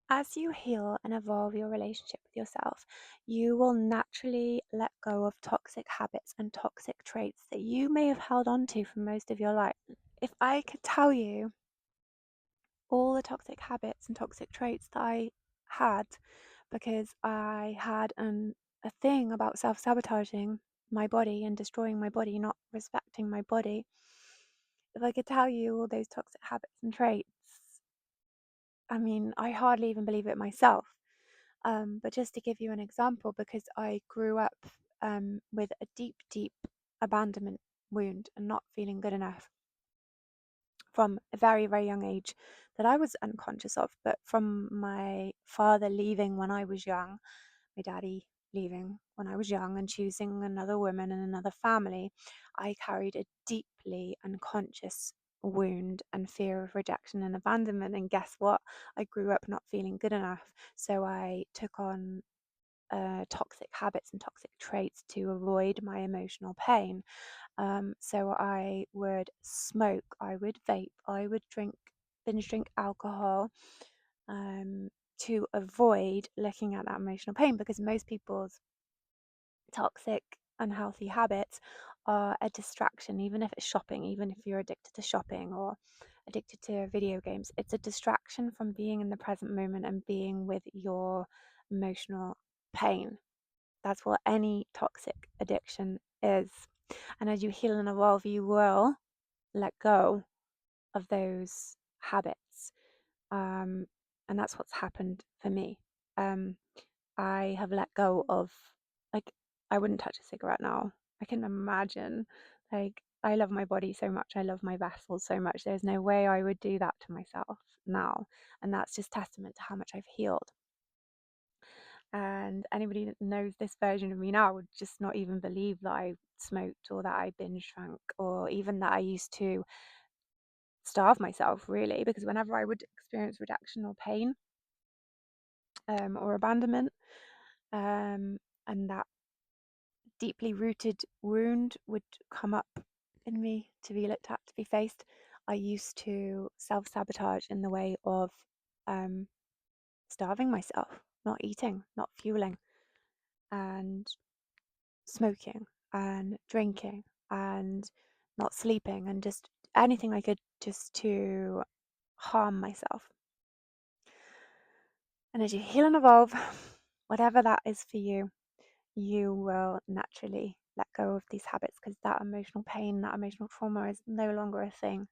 As you heal and evolve your relationship with yourself, you will naturally let go of toxic habits and toxic traits that you may have held on to for most of your life. If I could tell you all the toxic habits and toxic traits that I had because I had a thing about self sabotaging my body and destroying my body, not respecting my body. If I could tell you all those toxic habits and traits, I mean, I hardly even believe it myself. But just to give you an example, because I grew up with a deep, deep abandonment wound and not feeling good enough from a very, very young age that I was unconscious of, but from my father leaving when I was young, my daddy leaving when I was young and choosing another woman and another family, I carried a deeply unconscious wound and fear of rejection and abandonment. And guess what? I grew up not feeling good enough. So I took on toxic habits and toxic traits to avoid my emotional pain. So I would smoke, I would vape, I would binge drink alcohol to avoid looking at that emotional pain because most people's toxic, unhealthy habits are a distraction, even if it's shopping, even if you're addicted to shopping or addicted to video games. It's a distraction from being in the present moment and being with your emotional pain. That's what any toxic addiction is. And as you heal and evolve, you will let go of those habits. Um, and that's what's happened for me. Um, I have let go of, like, I wouldn't touch a cigarette now. I can imagine, like, I love my body so much. I love my vessels so much. There's no way I would do that to myself now. And that's just testament to how much I've healed. And anybody that knows this version of me now would just not even believe that I smoked or that I binge drank or even that I used to starve myself, really, because whenever I would experience rejection or pain or abandonment, and that deeply rooted wound would come up in me to be looked at, to be faced, I used to self sabotage in the way of um, starving myself, not eating, not fueling, and smoking and drinking and not sleeping and just anything I could just to harm myself. And as you heal and evolve, whatever that is for you, you will naturally let go of these habits because that emotional pain, that emotional trauma is no longer a thing.